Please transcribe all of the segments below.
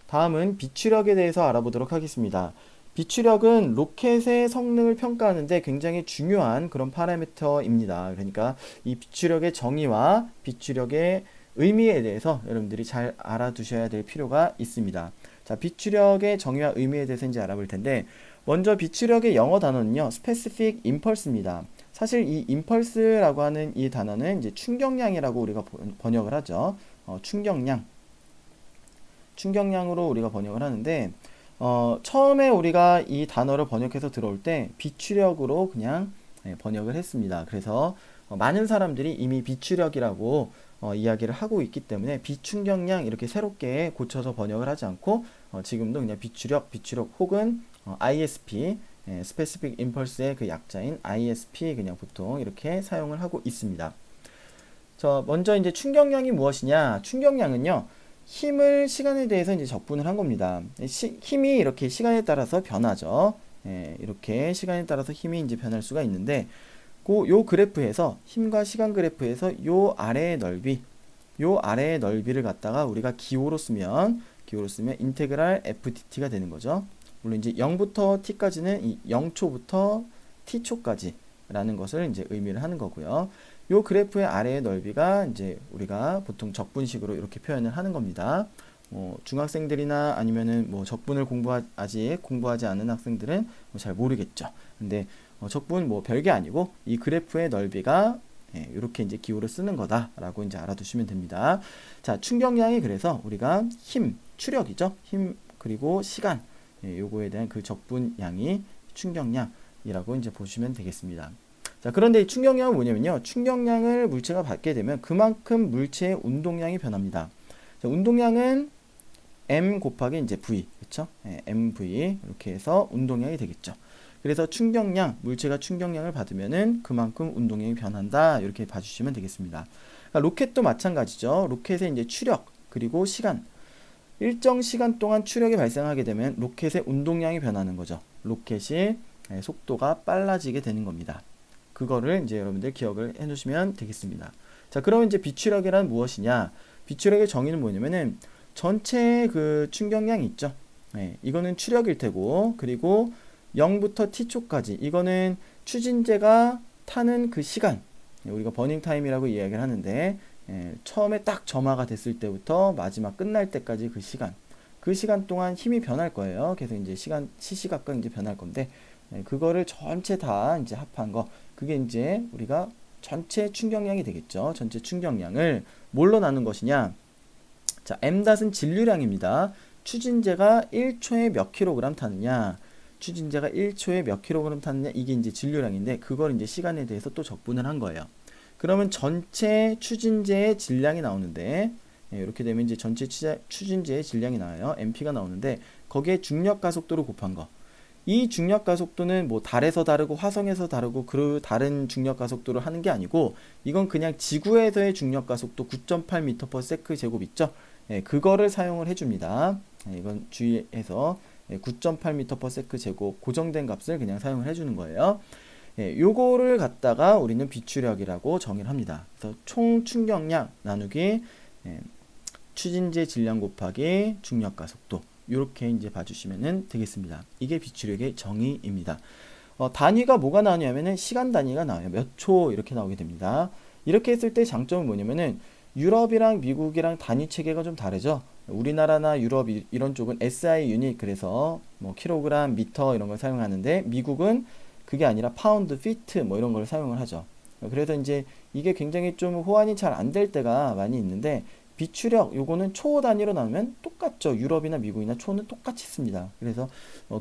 다음은 비추력에 대해서 알아보도록 하겠습니다. 비추력은 로켓의 성능을 평가하는데 굉장히 중요한 그런 파라미터입니다. 그러니까 이 비추력의 정의와 비추력의 의미에 대해서 여러분들이 잘 알아두셔야 될 필요가 있습니다. 자, 비추력의 정의와 의미에 대해서 이제 알아볼 텐데, 먼저 비추력의 영어 단어는요, specific impulse입니다. 사실 이 impulse라고 하는 이 단어는 이제 충격량이라고 우리가 번역을 하죠. 충격량으로 우리가 번역을 하는데, 처음에 우리가 이 단어를 번역해서 들어올 때 비추력으로 그냥 번역을 했습니다. 그래서 많은 사람들이 이미 비추력이라고 이야기를 하고 있기 때문에 비충격량 이렇게 새롭게 고쳐서 번역을 하지 않고 지금도 그냥 비추력 혹은 ISP, Specific Impulse의 그 약자인 ISP 그냥 보통 이렇게 사용을 하고 있습니다. 먼저 이제 충격량이 무엇이냐? 충격량은요, 힘을 시간에 대해서 이제 적분을 한 겁니다. 힘이 이렇게 시간에 따라서 변하죠. 이렇게 시간에 따라서 힘이 이제 변할 수가 있는데, 요 그래프에서 힘과 시간 그래프에서 요 아래의 넓이를 갖다가 우리가 기호로 쓰면 인테그랄 FDT가 되는 거죠. 물론 이제 0부터 t까지는 이 0초부터 t초까지라는 것을 이제 의미를 하는 거고요. 요 그래프의 아래의 넓이가 이제 우리가 보통 적분식으로 이렇게 표현을 하는 겁니다. 중학생들이나 아니면은 뭐 적분을 아직 공부하지 않은 학생들은 잘 모르겠죠. 근데 적분 뭐 별게 아니고 이 그래프의 넓이가 이렇게 이제 기호를 쓰는 거다라고 이제 알아두시면 됩니다. 자, 충격량이 그래서 우리가 힘, 추력이죠. 힘 그리고 시간, 요거에 대한 그 적분량이 충격량이라고 이제 보시면 되겠습니다. 자, 그런데 이 충격량은 뭐냐면요, 충격량을 물체가 받게 되면 그만큼 물체의 운동량이 변합니다. 자, 운동량은 m 곱하기 이제 v, 그렇죠? mv 이렇게 해서 운동량이 되겠죠. 그래서 물체가 충격량을 받으면은 그만큼 운동량이 변한다, 이렇게 봐주시면 되겠습니다. 그러니까 로켓도 마찬가지죠. 로켓의 이제 추력 그리고 시간, 일정 시간 동안 추력이 발생하게 되면 로켓의 운동량이 변하는 거죠. 로켓이 속도가 빨라지게 되는 겁니다. 그거를 이제 여러분들 기억을 해놓으시면 되겠습니다. 자, 그러면 이제 비추력이란 무엇이냐? 비추력의 정의는 뭐냐면은 전체 그 충격량이 있죠. 이거는 추력일 테고, 그리고 0부터 t초까지 이거는 추진제가 타는 그 시간, 우리가 버닝 타임이라고 이야기를 하는데, 처음에 딱 점화가 됐을 때부터 마지막 끝날 때까지 그 시간 동안 힘이 변할 거예요. 그래서 이제 시시각각 이제 변할 건데, 그거를 전체 다 이제 합한 거, 그게 이제 우리가 전체 충격량이 되겠죠. 전체 충격량을 뭘로 나눈 것이냐? 자, m닷은 진류량입니다. 추진제가 1초에 몇 킬로그램 타느냐? 이게 이제 진류량인데, 그걸 이제 시간에 대해서 또 적분을 한 거예요. 그러면 전체 추진제의 질량이 나오는데, 이렇게 되면 이제 전체 추진제의 질량이 나와요. MP가 나오는데, 거기에 중력 가속도를 곱한 거. 이 중력 가속도는 뭐 달에서 다르고 화성에서 다르고 그 다른 중력 가속도를 하는 게 아니고, 이건 그냥 지구에서의 중력 가속도 9.8m/s 제곱 있죠? 그거를 사용을 해줍니다. 이건 주의해서 9.8m/s 제곱 고정된 값을 그냥 사용을 해주는 거예요. 요거를 갖다가 우리는 비추력이라고 정의를 합니다. 그래서 총 충격량 나누기 추진제 질량 곱하기 중력 가속도, 이렇게 이제 봐주시면 되겠습니다. 이게 비추력의 정의입니다. 단위가 뭐가 나오냐면은 시간 단위가 나와요. 몇 초 이렇게 나오게 됩니다. 이렇게 했을 때 장점은 뭐냐면은 유럽이랑 미국이랑 단위 체계가 좀 다르죠. 우리나라나 유럽 이런 쪽은 SI 유닛, 그래서 뭐 킬로그램, 미터 이런 걸 사용하는데, 미국은 그게 아니라 파운드, 피트 뭐 이런 걸 사용을 하죠. 그래서 이제 이게 굉장히 좀 호환이 잘 안 될 때가 많이 있는데, 비추력 요거는 초 단위로 나누면 똑같죠. 유럽이나 미국이나 초는 똑같이 씁니다. 그래서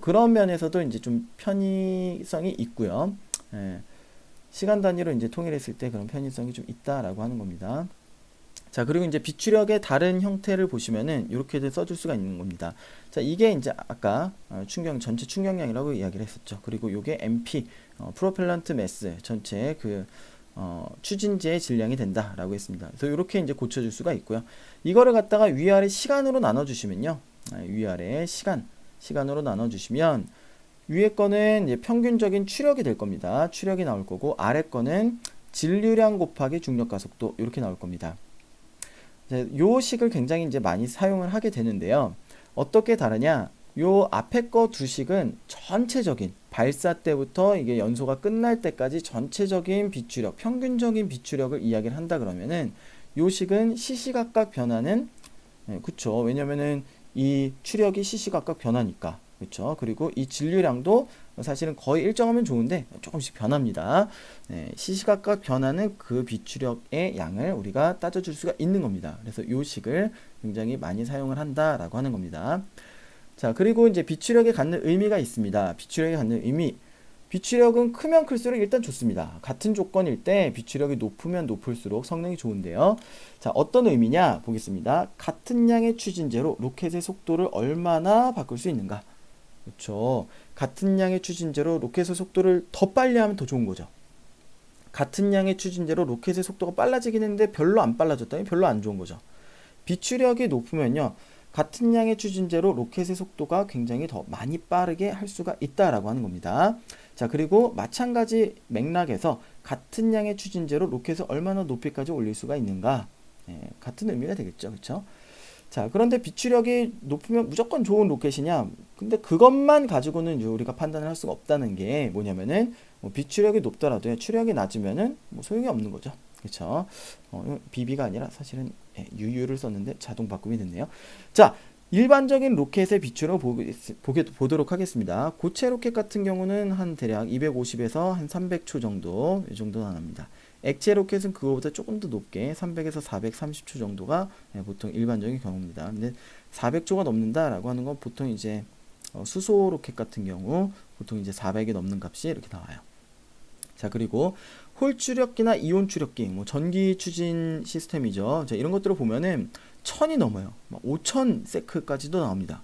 그런 면에서도 이제 좀 편의성이 있고요. 시간 단위로 이제 통일했을 때 그런 편의성이 좀 있다라고 하는 겁니다. 자, 그리고 이제 비추력의 다른 형태를 보시면은 이렇게도 써줄 수가 있는 겁니다. 자, 이게 이제 아까 전체 충격량이라고 이야기를 했었죠. 그리고 요게 MP, 프로펠런트 매스, 전체 그 추진제의 질량이 된다라고 했습니다. 그래서 이렇게 이제 고쳐줄 수가 있고요. 이거를 갖다가 위아래 시간으로 나눠주시면요. 위아래 시간으로 나눠주시면, 위에 거는 이제 평균적인 추력이 될 겁니다. 추력이 나올 거고, 아래 거는 진류량 곱하기 중력 가속도, 이렇게 나올 겁니다. 요 식을 굉장히 이제 많이 사용을 하게 되는데요. 어떻게 다르냐? 요 앞에 거 두 식은 전체적인 발사 때부터 이게 연소가 끝날 때까지 전체적인 비추력, 평균적인 비추력을 이야기를 한다 그러면은 요 식은 시시각각 변하는, 그쵸. 왜냐면은 이 추력이 시시각각 변하니까. 그쵸. 그리고 이 진류량도 사실은 거의 일정하면 좋은데 조금씩 변합니다. 시시각각 변하는 그 비추력의 양을 우리가 따져줄 수가 있는 겁니다. 그래서 요 식을 굉장히 많이 사용을 한다라고 하는 겁니다. 자, 그리고 이제 비추력에 갖는 의미가 있습니다. 비추력에 갖는 의미. 비추력은 크면 클수록 일단 좋습니다. 같은 조건일 때 비추력이 높으면 높을수록 성능이 좋은데요. 자, 어떤 의미냐 보겠습니다. 같은 양의 추진제로 로켓의 속도를 얼마나 바꿀 수 있는가. 그렇죠. 같은 양의 추진제로 로켓의 속도를 더 빨리 하면 더 좋은 거죠. 같은 양의 추진제로 로켓의 속도가 빨라지긴 했는데 별로 안 빨라졌다면 별로 안 좋은 거죠. 비추력이 높으면요. 같은 양의 추진제로 로켓의 속도가 굉장히 더 많이 빠르게 할 수가 있다라고 하는 겁니다. 자, 그리고 마찬가지 맥락에서 같은 양의 추진제로 로켓을 얼마나 높이까지 올릴 수가 있는가. 같은 의미가 되겠죠. 그렇죠? 자, 그런데 비추력이 높으면 무조건 좋은 로켓이냐? 근데 그것만 가지고는 우리가 판단을 할 수가 없다는 게 뭐냐면은 비추력이 높더라도 추력이 낮으면은 소용이 없는 거죠. 그렇죠? BB가 아니라 사실은 UU를 썼는데 자동 바꿈이 됐네요. 자, 일반적인 로켓의 비추를 보도록 하겠습니다. 고체 로켓 같은 경우는 한 대략 250에서 한 300초 정도, 이 정도 나옵니다. 액체 로켓은 그거보다 조금 더 높게 300에서 430초 정도가 보통 일반적인 경우입니다. 근데 400초가 넘는다라고 하는 건 보통 이제 수소 로켓 같은 경우 보통 이제 400이 넘는 값이 이렇게 나와요. 자, 그리고 홀 추력기나 이온 추력기, 전기 추진 시스템이죠. 자, 이런 것들을 보면은 1000이 넘어요. 5000 세크까지도 나옵니다.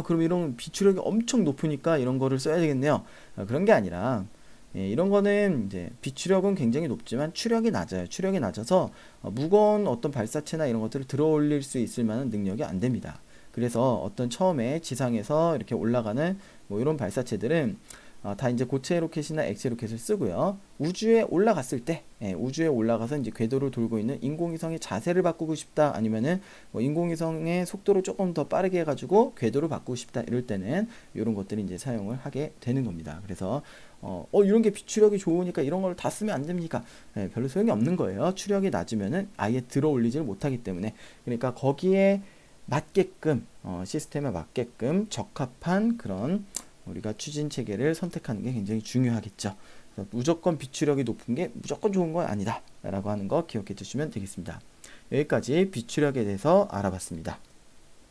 그럼 이런 비추력이 엄청 높으니까 이런 거를 써야 되겠네요. 그런 게 아니라 이런 거는 이제 비추력은 굉장히 높지만 추력이 낮아요. 추력이 낮아서 무거운 어떤 발사체나 이런 것들을 들어 올릴 수 있을 만한 능력이 안 됩니다. 그래서 어떤 처음에 지상에서 이렇게 올라가는 이런 발사체들은 다 이제 고체 로켓이나 액체 로켓을 쓰고요. 우주에 올라갔을 때, 우주에 올라가서 이제 궤도를 돌고 있는 인공위성의 자세를 바꾸고 싶다, 아니면은 인공위성의 속도를 조금 더 빠르게 해가지고 궤도를 바꾸고 싶다, 이럴 때는 이런 것들이 이제 사용을 하게 되는 겁니다. 그래서 이런 게 비추력이 좋으니까 이런 걸 다 쓰면 안 됩니까? 별로 소용이 없는 거예요. 추력이 낮으면은 아예 들어 올리지를 못하기 때문에. 그러니까 거기에 맞게끔 시스템에 맞게끔 적합한 그런 우리가 추진 체계를 선택하는 게 굉장히 중요하겠죠. 무조건 비추력이 높은 게 무조건 좋은 건 아니다 라고 하는 거 기억해 두시면 되겠습니다. 여기까지 비추력에 대해서 알아봤습니다.